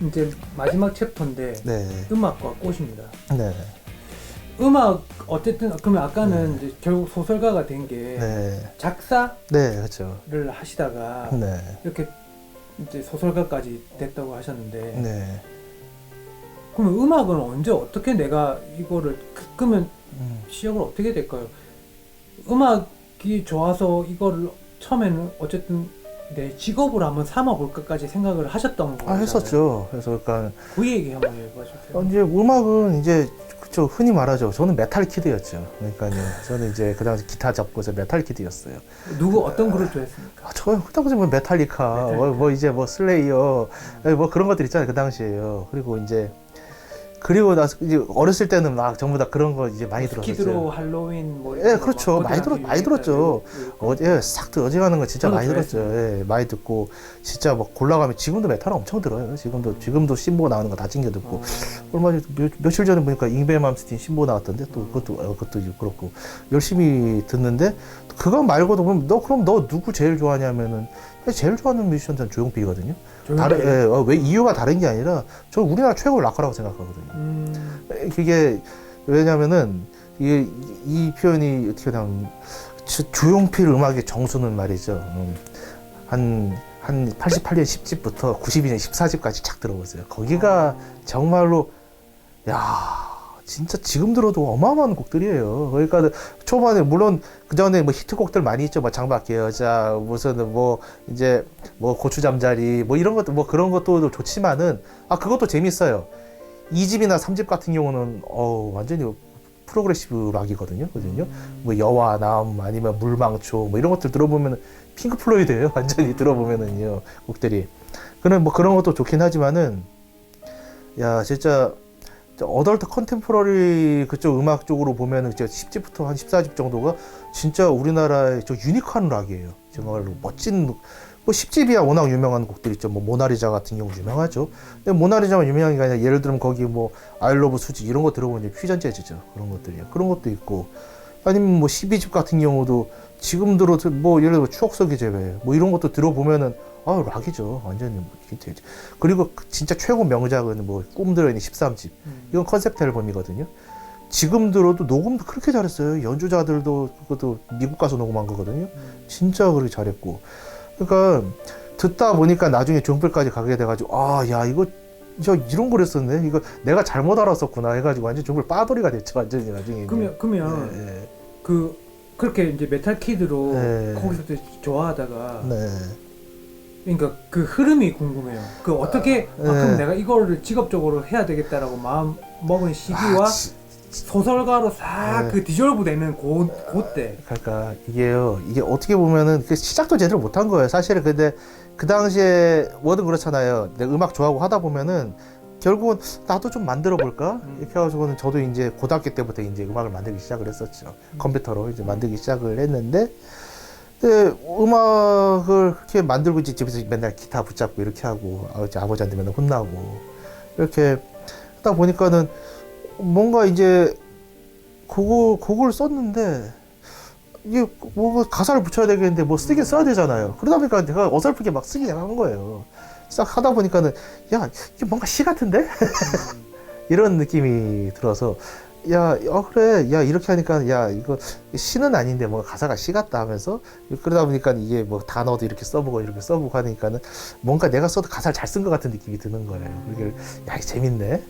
이제 마지막 챕터인데 네. 음악과 꽃입니다. 네. 음악 어쨌든 그러면 아까는 이제 결국 소설가가 된 게 네. 작사를 네, 그렇죠. 하시다가 네. 이렇게 이제 소설가까지 됐다고 하셨는데 네. 그러면 음악은 언제 어떻게 내가 이거를 그러면 음. 시작을 어떻게 될까요? 음악이 좋아서 이거를 처음에는 어쨌든 내 직업으로 한번 삼아볼까까지 생각을 하셨던 거잖아요. 했었죠. 그래서 그러니까 그 얘기 한번 해봐 주세요. 이제 음악은 이제 그쵸, 흔히 말하죠. 저는 메탈 키드였죠. 그러니까요. 저는 이제 그 당시 기타 잡고서 메탈 키드였어요. 누구 어떤 그룹 좋아했습니까? 저요. 그 당시 뭐 메탈리카, 뭐 이제 뭐 슬레이어, 뭐 그런 것들 있잖아요. 그 당시에요. 그리고 나서 이제 어렸을 때는 막 전부 다 그런 거 이제 많이 들었었어요. 스키드로 할로윈 뭐 예, 그렇죠. 많이 들었죠. 싹 어지가는 거 진짜 많이 들었죠. 좋아했어요. 예, 많이 듣고 진짜 막 골라가면 지금도 메탈 엄청 들어요. 지금도 신보 나오는 거 다 챙겨 듣고. 얼마 전에 며칠 전에 보니까 잉벨맘스틴 신보 나왔던데 또 그것도 이제 그렇고 열심히 듣는데 그거 말고도 보면 그럼 너 누구 제일 좋아하냐면은 제일 좋아하는 뮤지션은 조용필이거든요. 왜 이유가 다른 게 아니라 저 우리나라 최고 락커라고 생각하거든요. 그게 왜냐면은 이 표현이 어떻게 나면 조용필 음악의 정수는 말이죠. 한 88년 10집부터 92년 14집까지 착 들어보세요. 거기가 정말로 진짜 지금 들어도 어마어마한 곡들이에요. 그러니까 초반에 물론 그 전에 뭐 히트곡들 많이 있죠. 뭐 장밖의 여자, 무슨 뭐 이제 뭐 고추 잠자리, 뭐 이런 것도 뭐 그런 것도 좋지만은 그것도 재밌어요. 2집이나 3집 같은 경우는 완전히 프로그레시브 락이거든요. 뭐 여와남 아니면 물망초 뭐 이런 것들 들어보면 핑크 플로이드예요. 완전히 들어보면은요 곡들이. 그런 뭐 그런 것도 좋긴 하지만은 진짜. 어덜트 컨템포러리 그쪽 음악 쪽으로 보면은 10집부터 한 14집 정도가 진짜 우리나라의 유니크한 락이에요. 정말로 멋진 뭐 10집이야 워낙 유명한 곡들 있죠. 뭐 모나리자 같은 경우 유명하죠. 근데 모나리자만 유명한 게 아니라 예를 들면 거기 뭐 아이러브 수지 이런 거 들어보면 퓨전 재즈죠. 그런 것들이요. 그런 것도 있고 아니면 뭐 12집 같은 경우도 지금 들어도 뭐 예를 들어 추억 속의 재회 뭐 이런 것도 들어보면은 락이죠. 완전히 빈티지. 그리고 진짜 최고 명작은 뭐 꿈들어있는 13집. 이건 컨셉트 앨범이거든요. 지금 들어도 녹음도 그렇게 잘했어요. 연주자들도 그것도 미국 가서 녹음한 거거든요. 진짜 그렇게 잘했고. 그러니까 듣다 보니까 나중에 종필까지 가게 돼가지고 이거 이런 걸 했었네. 이거 내가 잘못 알았었구나 해가지고 완전 종필 빠돌이가 됐죠. 완전히 나중에. 그러면 그렇게 이제 메탈 키드로 거기서 좋아하다가 그러니까 그 흐름이 궁금해요. 그 어떻게 그럼 내가 이거를 직업적으로 해야 되겠다라고 마음 먹은 시기와 소설가로 싹 그 디졸브 되는 그때. 그러니까 이게 어떻게 보면은 시작도 제대로 못한 거예요. 사실은 근데 그 당시에 뭐든 그렇잖아요. 내가 음악 좋아하고 하다 보면은 결국은 나도 좀 만들어 볼까 이렇게 해가지고는 저도 이제 고등학교 때부터 이제 음악을 만들기 시작을 했었죠. 컴퓨터로 이제 만들기 시작을 했는데. 음악을 그렇게 만들고 이제 집에서 맨날 기타 붙잡고 이렇게 하고 아버지한테 맨날 혼나고 이렇게 하다 보니까는 뭔가 이제 곡을 썼는데 이게 뭐 가사를 붙여야 되겠는데 뭐 쓰긴 써야 되잖아요. 그러다 보니까 내가 어설프게 막 쓰기 시작한 거예요. 싹 하다 보니까는 이게 뭔가 시 같은데? 이런 느낌이 들어서 그래. 이렇게 하니까, 이거 시는 아닌데, 뭐, 가사가 시 같다 하면서, 그러다 보니까 이게 뭐, 단어도 이렇게 써보고 하니까는, 뭔가 내가 써도 가사를 잘 쓴 것 같은 느낌이 드는 거예요. 이게 재밌네.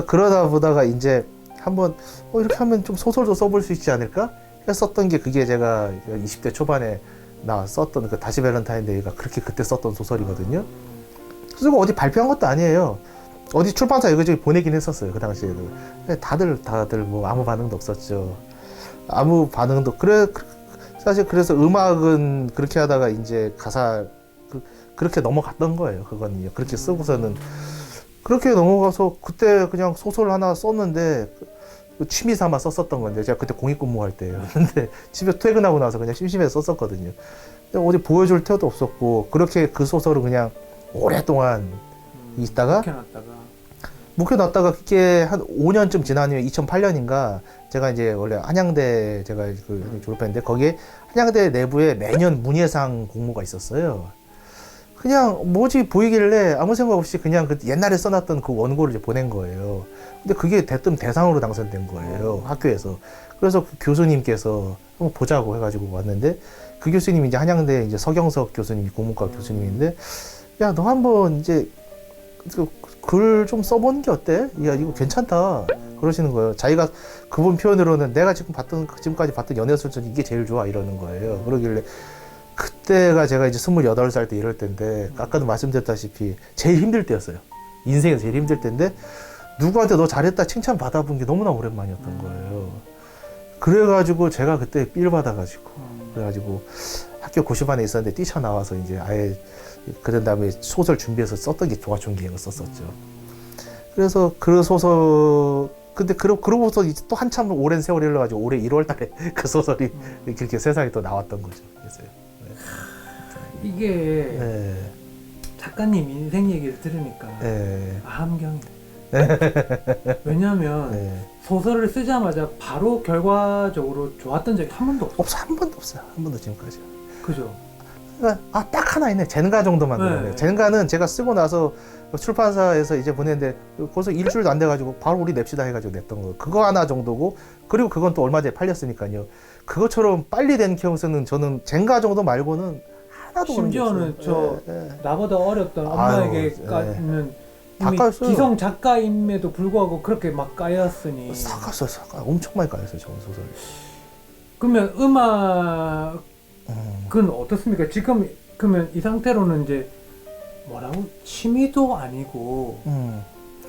그러다 보다가 이제, 한번, 이렇게 하면 좀 소설도 써볼 수 있지 않을까? 썼던 게 그게 제가 20대 초반에 썼던 그 다시 밸런타인데이가 그렇게 그때 썼던 소설이거든요. 그래서 어디 발표한 것도 아니에요. 어디 출판사 이거저기 보내긴 했었어요. 그 당시에도. 다들 뭐 아무 반응도 없었죠. 아무 반응도. 사실 그래서 음악은 그렇게 하다가 이제 가사 그렇게 넘어갔던 거예요. 그거는요. 그렇게 쓰고서는 그렇게 넘어가서 그때 그냥 소설 하나 썼는데 취미 삼아 썼었던 건데 제가 그때 공익근무할 때예요. 근데 집에 퇴근하고 나서 그냥 심심해서 썼었거든요. 근데 어디 보여줄 태도 없었고 그렇게 그 소설을 그냥 오랫동안 있다가 묵혀놨다가 그게 한 5년쯤 지나면 2008년인가 제가 이제 원래 한양대 제가 졸업했는데 거기에 한양대 내부에 매년 문예상 공모가 있었어요. 그냥 뭐지 보이길래 아무 생각 없이 그냥 그 옛날에 써놨던 그 원고를 이제 보낸 거예요. 근데 그게 대뜸 대상으로 당선된 거예요. 학교에서. 그래서 그 교수님께서 한번 보자고 해가지고 왔는데 그 교수님이 이제 한양대 이제 서경석 교수님이 국문과 교수님인데 야, 너 한번 이제 글 좀 써보는 게 어때? 야, 이거 괜찮다. 그러시는 거예요. 자기가 그분 표현으로는 내가 지금까지 봤던 연애소설 중에 이게 제일 좋아 이러는 거예요. 그러길래 그때가 제가 이제 28살 때 이럴 때인데 아까도 말씀드렸다시피 제일 힘들 때였어요. 인생에서 제일 힘들 때인데 누구한테 너 잘했다 칭찬 받아본 게 너무나 오랜만이었던 거예요. 그래가지고 제가 그때 삘 받아가지고 그래가지고 학교 고시반에 있었는데 뛰쳐나와서 이제 아예 그런 다음에 소설 준비해서 썼던 게 조화촌기행을 썼었죠. 그래서 그 소설 근데 그러고서 이제 또 한참 오랜 세월이 흘러가지고 올해 1월 달에 그 소설이 그렇게 세상에 또 나왔던 거죠. 그래서요. 네. 이게 네. 작가님 인생 얘기를 들으니까 네. 함경이네. 왜냐하면 네. 소설을 쓰자마자 바로 결과적으로 좋았던 적이 한 번도 없어요. 한 번도 없어요. 한 번도 지금까지. 그죠? 그러니까 딱 하나 있네. 젠가 정도만 그러네. 네. 젠가는 제가 쓰고 나서 출판사에서 이제 보냈는데 벌써 일주일도 안 돼가지고 바로 우리 냅시다 해가지고 냈던 거. 그거 하나 정도고 그리고 그건 또 얼마 전에 팔렸으니까요. 그것처럼 빨리 된 케이스는 저는 젠가 정도 말고는 하나도 심지어는 저 나보다 어렸던 엄마에게까지는 이미 까였어요. 기성 작가임에도 불구하고 그렇게 막 까였으니 사갔어요. 엄청 많이 까였어요. 저 소설이. 그러면 음악은 어떻습니까? 지금 그러면 이 상태로는 이제 뭐라고 취미도 아니고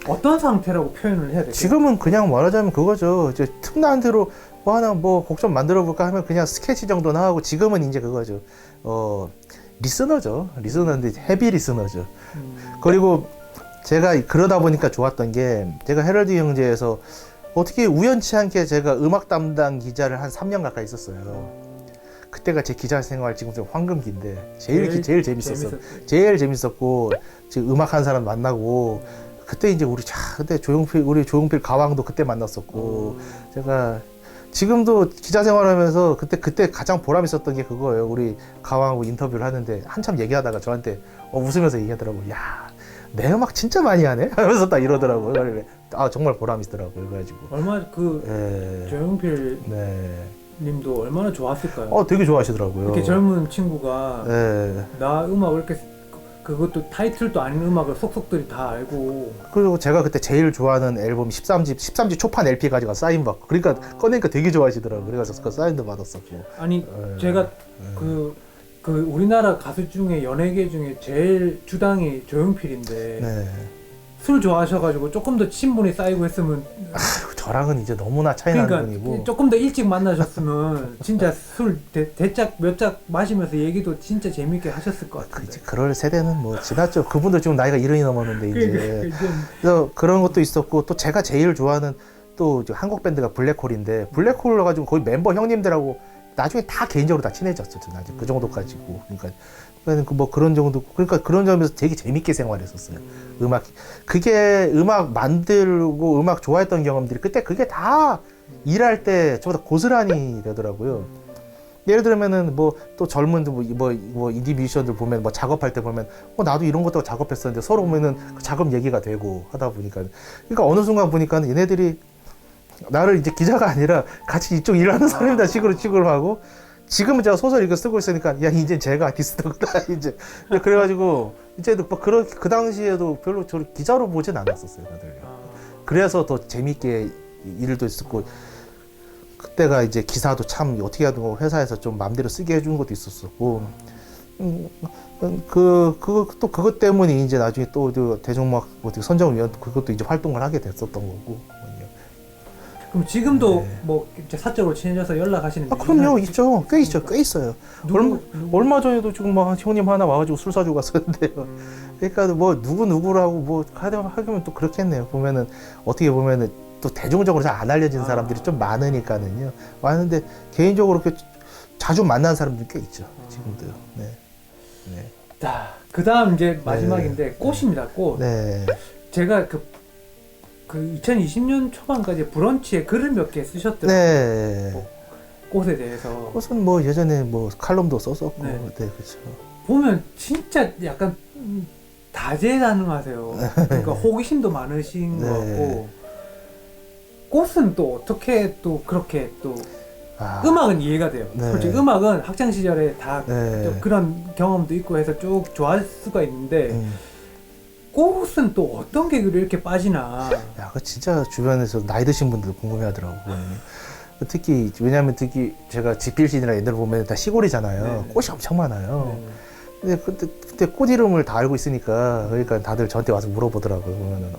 어떤 상태라고 표현을 해야 될까요? 지금은 그냥 말하자면 그거죠. 이제 틈난 대로 뭐 하나 뭐 곡 좀 만들어 볼까 하면 그냥 스케치 정도나 하고 지금은 이제 그거죠. 리스너죠. 리스너인데 헤비 리스너죠. 그리고 제가 그러다 보니까 좋았던 게 제가 헤럴드 경제에서 어떻게 우연치 않게 제가 음악 담당 기자를 한 3년 가까이 있었어요. 그때가 제 기자 생활 지금 좀 황금기인데 제일 재밌었어. 제일 재밌었고 지금 음악 한 사람 만나고 그때 이제 그때 우리 조용필 가왕도 그때 만났었고 제가 지금도 기자 생활하면서 그때 가장 보람 있었던 게 그거예요. 우리 가왕하고 인터뷰를 하는데 한참 얘기하다가 저한테 웃으면서 얘기하더라고. 야, 내 음악 진짜 많이 하네? 하면서 딱 이러더라고요. 정말 보람 있더라고요. 그래가지고 얼마나 조용필 님도 얼마나 좋았을까요? 되게 좋아하시더라고요. 이렇게 젊은 친구가 나 음악을 이렇게 그것도 타이틀도 아닌 음악을 속속들이 다 알고 그리고 제가 그때 제일 좋아하는 앨범 13집 초판 LP까지 가 사인 받고 그러니까 꺼내니까 되게 좋아하시더라고요. 그래서 그 사인도 받았었고 아니 제가 그 우리나라 가수 중에 연예계 중에 제일 주당이 조용필인데 술 좋아하셔가지고 조금 더 친분이 쌓이고 했으면 저랑은 이제 너무나 차이 나는 분이고 조금 더 일찍 만나셨으면 진짜 술 대짝 몇 짝 마시면서 얘기도 진짜 재밌게 하셨을 것 같은데 이제 그럴 세대는 뭐 지났죠. 그분도 지금 나이가 70이 넘었는데 이제 그래서 그런 것도 있었고 또 제가 제일 좋아하는 또 한국 밴드가 블랙홀인데 블랙홀로 가지고 거의 멤버 형님들하고 나중에 다 개인적으로 다 친해졌죠. 나중에 그 정도까지고 그러니까 뭐 그런 정도 그러니까 그런 점에서 되게 재밌게 생활했었어요. 그게 음악 만들고 음악 좋아했던 경험들이 그게 다 일할 때 저보다 고스란히 되더라고요. 예를 들면은 뭐 또 젊은 뭐 인디 뮤지션들 보면 뭐 작업할 때 보면 나도 이런 것도 작업했었는데 서로 보면은 그 작업 얘기가 되고 하다 보니까 그러니까 어느 순간 보니까는 얘네들이 나를 이제 기자가 아니라 같이 이쪽 일하는 사람이다 식으로 하고 지금은 제가 소설 이거 쓰고 있으니까 야 이제 제가 아티스트구나 이제 그래가지고 이제 뭐 그 당시에도 별로 저를 기자로 보진 않았었어요 다들. 그래서 더 재밌게 일도 있었고 그때가 이제 기사도 참 어떻게 하든 회사에서 좀 마음대로 쓰게 해준 것도 있었었고 그것 때문에 이제 나중에 또 대중음악 선정위원 그것도 이제 활동을 하게 됐었던 거고. 그럼 지금도 뭐 사적으로 친해져서 연락하시는 분 그럼요 있죠. 꽤 있어요. 얼마 전에도 지금 막 형님 하나 와가지고 술 사주고 갔었는데요. 그러니까 뭐 누구라고 뭐 하면 또 그렇겠네요. 보면은 어떻게 보면은 또 대중적으로 잘 안 알려진 사람들이 좀 많으니까는요. 많은데 개인적으로 자주 만난 사람들이 꽤 있죠. 지금도요. 네. 자, 그다음 이제 마지막인데 꽃입니다. 꽃. 제가 그 2020년 초반까지 브런치에 글을 몇 개 쓰셨더라고요. 뭐 꽃에 대해서. 꽃은 뭐 예전에 뭐 칼럼도 썼었고, 그렇죠. 보면 진짜 약간 다재다능하세요. 그러니까 호기심도 많으신 것 같고 꽃은 또 어떻게 또 그렇게 또 음악은 이해가 돼요. 솔직히 음악은 학창 시절에 다 그런 경험도 있고 해서 쭉 좋아할 수가 있는데 꽃은 또 어떤 계기로 이렇게 빠지나. 야, 그 진짜 주변에서 나이 드신 분들 궁금해하더라고. 특히 왜냐하면 특히 제가 집필신이나 옛날 보면 다 시골이잖아요. 꽃이 엄청 많아요. 근데 그때 꽃 이름을 다 알고 있으니까 그러니까 다들 저한테 와서 물어보더라고요. 보면은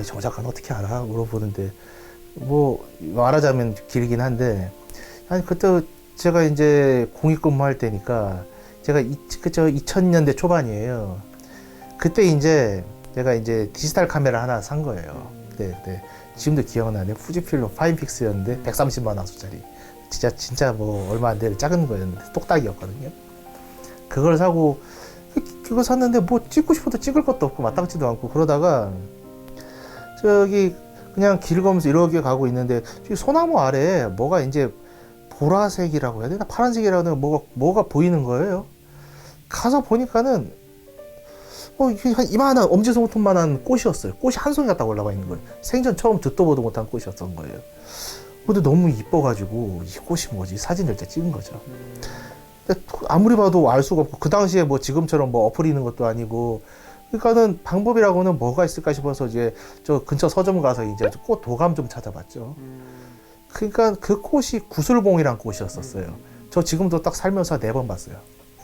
정 작가는 어떻게 알아? 물어보는데 뭐 말하자면 길긴 한데 아니 그때 제가 이제 공익근무할 때니까 제가 그쵸 2000년대 초반이에요. 그때 이제 제가 이제 디지털 카메라 하나 산 거예요. 네. 지금도 기억나네. 후지필름 파인픽스였는데 130만 화소짜리. 진짜 뭐 얼마 안 되는 작은 거였는데 똑딱이었거든요. 그걸 사고 그거 샀는데 뭐 찍고 싶어도 찍을 것도 없고 마땅치도 않고 그러다가 저기 그냥 길 가면서 이렇게 가고 있는데 소나무 아래에 뭐가 이제 보라색이라고 해야 되나 파란색이라고 해야 되나 뭐가 보이는 거예요. 가서 보니까는 이게 한 이만한 엄지손톱만한 꽃이었어요. 꽃이 한 송이가 딱 올라가 있는 거예요. 생전 처음 듣도 보도 못한 꽃이었던 거예요. 근데 너무 이뻐가지고 이 꽃이 뭐지 사진을 때 찍은 거죠. 근데 아무리 봐도 알 수가 없고 그 당시에 뭐 지금처럼 뭐 어플 있는 것도 아니고 그러니까는 방법이라고는 뭐가 있을까 싶어서 이제 저 근처 서점 가서 이제 꽃 도감 좀 찾아봤죠. 그러니까 그 꽃이 구슬봉이란 꽃이었었어요. 저 지금도 딱 살면서 4번 봤어요.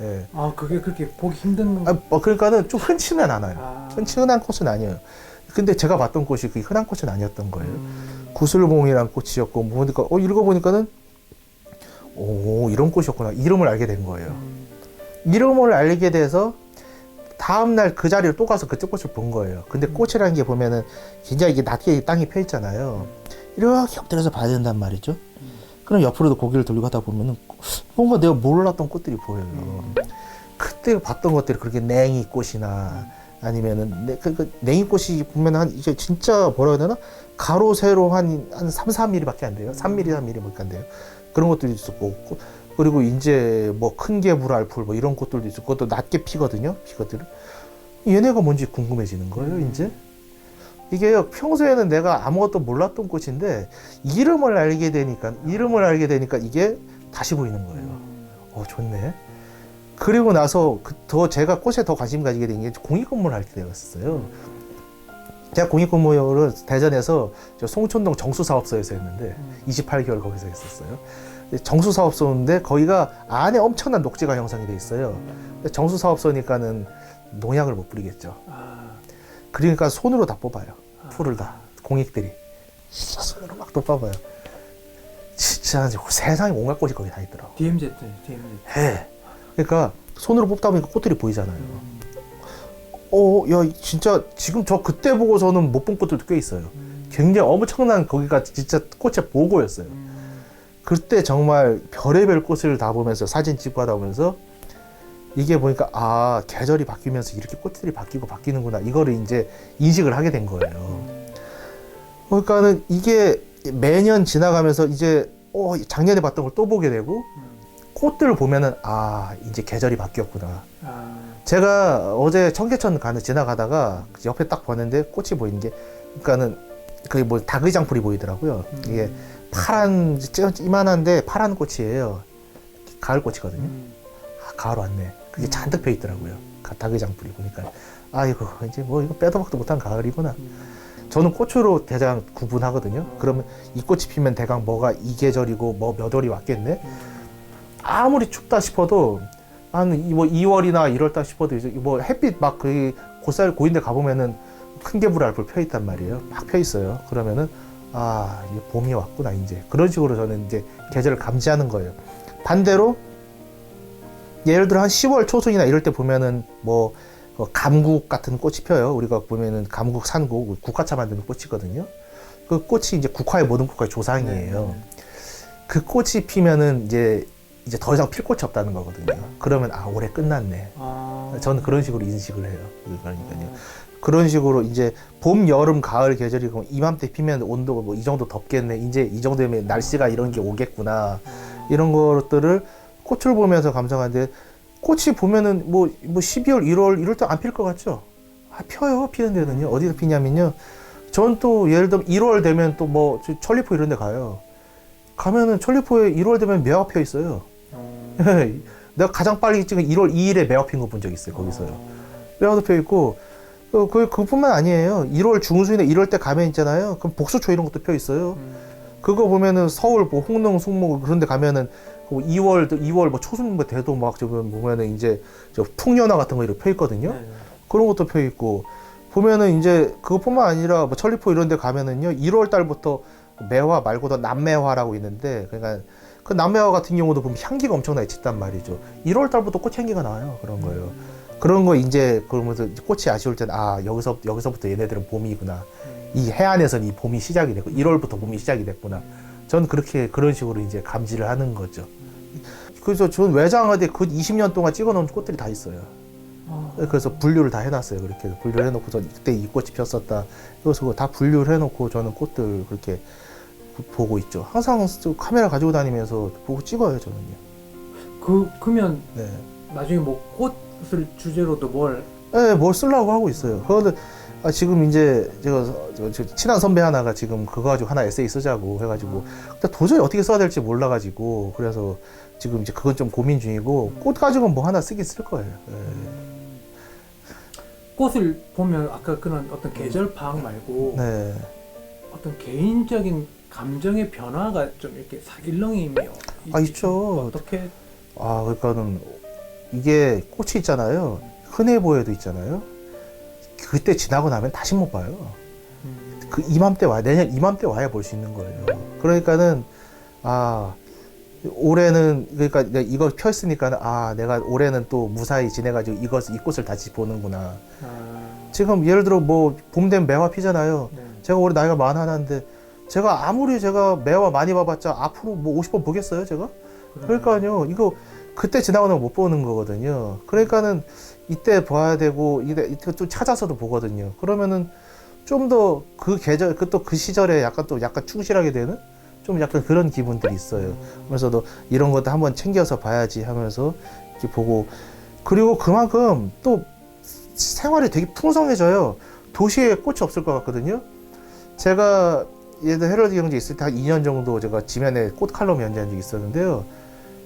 예. 아 그게 그렇게 보기 힘든. 그러니까는 좀 흔치는 않아요. 흔한 꽃은 아니에요. 근데 제가 봤던 꽃이 그 흔한 꽃은 아니었던 거예요. 구슬봉이란 꽃이었고 보니까 읽어보니까는 이런 꽃이었구나. 이름을 알게 된 거예요. 이름을 알게 돼서 다음날 그 자리를 또 가서 그쪽 꽃을 본 거예요. 근데 꽃이라는 게 보면은 굉장히 이게 낮게 땅이 펴 있잖아요. 이렇게 엎드려서 봐야 된단 말이죠. 그럼 옆으로도 고개를 돌리고 하다 보면은 뭔가 내가 몰랐던 꽃들이 보여요. 그때 봤던 것들이 그렇게 냉이꽃이나 아니면은 그 냉이꽃이 보면 이게 진짜 뭐라 해야 되나 가로 세로 한 3, 4mm밖에 안 돼요. 3mm, 4mm밖에 안 돼요. 그런 것들이 있었고 그리고 이제 뭐 큰 개불알풀 뭐 이런 꽃들도 있었고 그것도 낮게 피거든요. 얘네가 뭔지 궁금해지는 거예요. 이제 이게 평소에는 내가 아무것도 몰랐던 꽃인데 이름을 알게 되니까 이게 다시 보이는 거예요. 좋네. 그리고 나서 제가 꽃에 더 관심 가지게 된 게 공익근무를 할 때 되었어요. 제가 공익근무를 대전에서 송촌동 정수사업소에서 했는데 28개월 거기서 했었어요. 정수사업소인데 거기가 안에 엄청난 녹지가 형성이 돼 있어요. 정수사업소니까는 농약을 못 뿌리겠죠. 그러니까 손으로 다 뽑아요. 풀을 다 공익들이 진짜 손으로 막 또 뽑아요. 진짜 세상에 온갖 꽃이 거기 다 있더라고. DMZ. 네. 그러니까 손으로 뽑다 보니까 꽃들이 보이잖아요. 야 진짜 지금 저 그때 보고서는 못 본 꽃들도 꽤 있어요. 굉장히 엄청난 거기가 진짜 꽃의 보고였어요. 그때 정말 별의별 꽃을 다 보면서 사진 찍고 하다 보면서 이게 보니까 계절이 바뀌면서 이렇게 꽃들이 바뀌는구나 이거를 이제 인식을 하게 된 거예요. 그러니까는 이게 매년 지나가면서 이제 작년에 봤던 걸 또 보게 되고 꽃들을 보면은 이제 계절이 바뀌었구나. 제가 어제 청계천 지나가다가 옆에 딱 봤는데 꽃이 보이는 게 그러니까는 그게 뭐 닭의장풀이 보이더라고요. 이게 파란 이만한데 파란 꽃이에요. 가을 꽃이거든요. 가을 왔네. 그게 잔뜩 펴 있더라고요. 닭의장풀이 보니까 이거 이제 뭐 이거 빼도 박도 못한 가을이구나. 저는 꽃으로 대강 구분하거든요. 그러면 이 꽃이 피면 대강 뭐가 이 계절이고 뭐 몇 월이 왔겠네. 아무리 춥다 싶어도 한 2월이나 1월달 싶어도 이제 뭐 햇빛 막 그 고살 고인데 가보면은 큰 개불알풀 펴 있단 말이에요. 막 펴 있어요. 그러면은 이제 봄이 왔구나 이제 그런 식으로 저는 이제 계절을 감지하는 거예요. 반대로 예를 들어 한 10월 초순이나 이럴 때 보면은 뭐 감국 같은 꽃이 펴요. 우리가 보면은 감국 산국 국화차 만드는 꽃이거든요. 그 꽃이 이제 국화의 모든 국화의 조상이에요. 그 꽃이 피면은 이제 더 이상 필 꽃이 없다는 거거든요. 그러면 올해 끝났네. 저는 그런 식으로 인식을 해요. 그러니까요. 그런 식으로 이제 봄, 여름, 가을 계절이고 이맘때 피면 온도가 뭐 이 정도 덥겠네. 이제 이 정도면 날씨가 이런 게 오겠구나. 이런 것들을 꽃을 보면서 감상하는데 꽃이 보면은 뭐 12월, 1월 이럴 때 안 필 것 같죠? 아, 펴요. 피는 데는요. 어디서 피냐면요. 전 또 예를 들면 1월 되면 또 뭐 천리포 이런 데 가요. 가면은 천리포에 1월 되면 매화가 펴 있어요. 내가 가장 빨리 찍은 1월 2일에 매화 핀 거 본 적 있어요. 거기서요. 매화도 펴 있고 그뿐만 아니에요. 1월 중순에 1월 때 가면 있잖아요. 그럼 복수초 이런 것도 펴 있어요. 그거 보면은 서울 뭐 홍릉, 숙모 그런 데 가면은 2월 뭐 초순 뭐 돼도 막 저기 보면은 이제 저 풍년화 같은 거 이렇게 펴 있거든요. 네. 그런 것도 펴 있고 보면은 이제 그것뿐만 아니라 뭐 천리포 이런 데 가면은요. 1월 달부터 매화 말고도 남매화라고 있는데 그러니까 그 남매화 같은 경우도 보면 향기가 엄청나게 짙단 말이죠. 1월 달부터 꽃향기가 나요. 그런 거예요. 그런 거 이제 그러면서 꽃이 아쉬울 때는 아 여기서부터 얘네들은 봄이구나. 이 해안에서는 이 봄이 시작이 됐고 1월부터 봄이 시작이 됐구나. 저는 그런 식으로 이제 감지를 하는 거죠. 그래서 저는 외장하되 그 20년 동안 찍어놓은 꽃들이 다 있어요. 그래서 분류를 다 해놨어요. 그렇게 분류를 해놓고서 그때 이 꽃이 폈었다. 그래서 다 분류를 해놓고 저는 꽃들 그렇게 보고 있죠. 항상 카메라 가지고 다니면서 보고 찍어요. 저는요. 그러면 네. 나중에 뭐 꽃을 주제로도 뭘? 네, 뭘 쓰려고 하고 있어요. 그런데 지금 이제 제가 친한 선배 하나가 지금 그거 가지고 하나 에세이 쓰자고 해가지고 근데 도저히 어떻게 써야 될지 몰라가지고 그래서 지금 이제 그건 좀 고민 중이고 꽃 가지고 뭐 하나 쓰긴 쓸 거예요. 네. 꽃을 보면 아까 그런 어떤 계절 파악 말고 네. 어떤 개인적인 감정의 변화가 좀 이렇게 일렁이며 있죠. 어떻게? 그러니까는 이게 꽃이 있잖아요. 흔해 보여도 있잖아요. 그때 지나고 나면 다시 못 봐요. 그 이맘때 내년 이맘때 와야 볼 수 있는 거예요. 그러니까는 올해는 그러니까 이거 폈으니까 내가 올해는 또 무사히 지내가지고 이 꽃을 다시 보는구나. 지금 예를 들어 뭐 봄 되면 매화 피잖아요. 네. 제가 올해 나이가 41인데 제가 아무리 제가 매화 많이 봐봤자 앞으로 뭐 50번 보겠어요, 제가? 그러니까요. 이거 그때 지나고 나면 못 보는 거거든요. 그러니까는 이때 봐야 되고 이때 또 찾아서도 보거든요. 그러면은 좀 더 그 계절 그 시절에 약간 충실하게 되는 좀 약간 그런 기분들이 있어요. 그래서도 이런 것도 한번 챙겨서 봐야지 하면서 이렇게 보고 그리고 그만큼 또 생활이 되게 풍성해져요. 도시에 꽃이 없을 것 같거든요. 제가 예전 헤럴드 경제 있을 때 한 2년 정도 제가 지면에 꽃 칼럼 연재한 적이 있었는데요.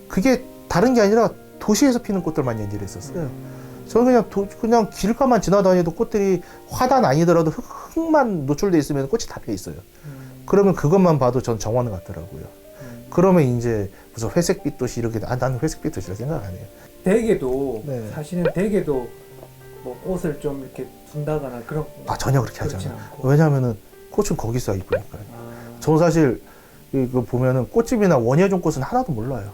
그게 다른 게 아니라 도시에서 피는 꽃들만 연재를 했었어요. 저는 그냥 길가만 지나다니도 꽃들이 화단 아니더라도 흙만 노출돼 있으면 꽃이 다 펴 있어요. 그러면 그것만 봐도 전 정원 같더라고요. 그러면 이제 무슨 회색빛 도시 이렇게 나는 회색빛 도시라 생각 안 해요. 대게도 네. 사실은 대게도 뭐 꽃을 좀 이렇게 둔다거나 그런 전혀 그렇게 하지 그렇진 않아요. 않고. 왜냐하면은 꽃은 거기서 이쁘니까요. 저는 사실 이거 보면은 꽃집이나 원예종 꽃은 하나도 몰라요.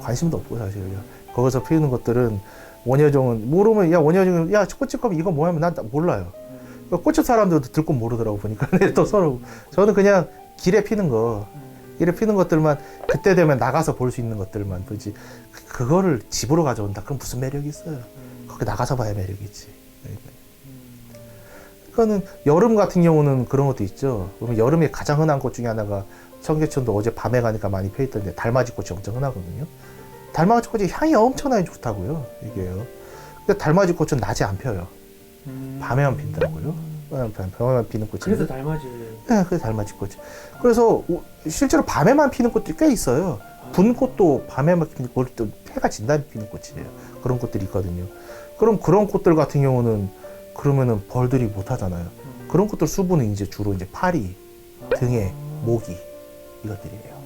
관심도 없고 사실요. 거기서 피우는 것들은 원예종은 모르면 원예종은 꽃집 가면 이거 뭐냐면 난 몰라요. 그러니까 꽃집 사람들도 들고 모르더라고 보니까 또 서로 저는 그냥 길에 피는 것들만 그때 되면 나가서 볼 수 있는 것들만 보지 그거를 집으로 가져온다 그럼 무슨 매력이 있어요. 거기 나가서 봐야 매력이 있지. 그러니까는 여름 같은 경우는 그런 것도 있죠. 그러면 여름에 가장 흔한 꽃 중에 하나가 청계천도 어제 밤에 가니까 많이 펴 있던데 달맞이 꽃이 엄청 흔하거든요. 달맞이 꽃이 향이 엄청나게 좋다고요. 이게요. 근데 달맞이 꽃은 낮에 안 펴요. 밤에만 핀다고요. 밤에만 피는 꽃이. 그래서 달맞이. 네, 그래서 달맞이 꽃이. 그래서 실제로 밤에만 피는 꽃들이 꽤 있어요. 분꽃도 밤에만 피는 꽃도 해가 진 다음에 피는 꽃이에요. 그런 꽃들이 있거든요. 그럼 그런 꽃들 같은 경우는 그러면은 벌들이 못 하잖아요. 그런 꽃들 수분은 이제 주로 이제 파리, 등에, 모기 이것들이에요.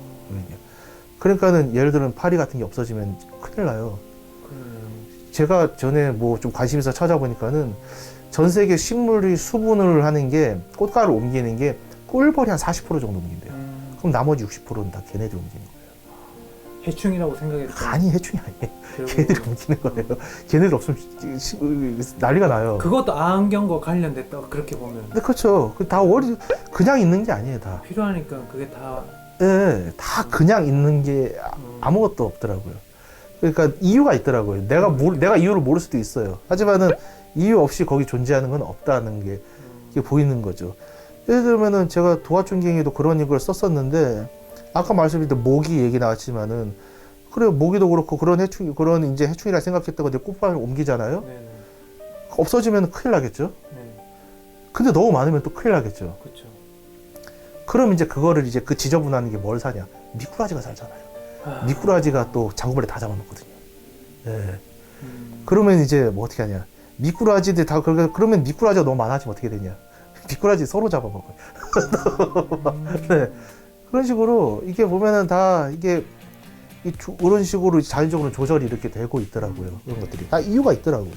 그러니까는 예를 들면 파리 같은 게 없어지면 큰일 나요. 제가 전에 뭐 좀 관심 있어 찾아보니까는 전 세계 식물이 수분을 하는 게 꽃가루 옮기는 게 꿀벌이 한 40% 정도 옮긴대요. 그럼 나머지 60%는 다 걔네들이 옮기는 거예요. 해충이라고 생각했죠. 아니 해충이 아니에요. 걔네들이 옮기는 거예요. 걔네들 없으면 난리가 나요. 그것도 안경과 관련됐다 그렇게 보면. 네, 그렇죠. 다 그냥 있는 게 아니에요. 다. 필요하니까 그게 다. 네, 다 그냥 있는 게 아무것도 없더라고요. 그러니까 이유가 있더라고요. 내가 이유를 모를 수도 있어요. 하지만은 이유 없이 거기 존재하는 건 없다는 게 이게 보이는 거죠. 예를 들면은 제가 도화촌갱이도 그런 이걸 썼었는데 아까 말씀드린 모기 얘기 나왔지만은 그래 모기도 그렇고 그런 해충 그런 이제 해충이라 생각했다가 이제 꽃방울 옮기잖아요. 네네. 없어지면 큰일 나겠죠. 네. 근데 너무 많으면 또 큰일 나겠죠. 그렇죠. 그럼 이제 그거를 이제 그 지저분한 게 뭘 사냐? 미꾸라지가 살잖아요. 아. 미꾸라지가 또 장구벌레 다 잡아먹거든요. 예. 그러면 이제 뭐 어떻게 하냐? 미꾸라지들 다 그러면 미꾸라지가 너무 많아지면 어떻게 되냐? 미꾸라지 서로 잡아먹어요. 네. 그런 식으로 이게 보면은 다 이게 이런 식으로 자연적으로 조절이 이렇게 되고 있더라고요. 그런 것들이 다 이유가 있더라고요.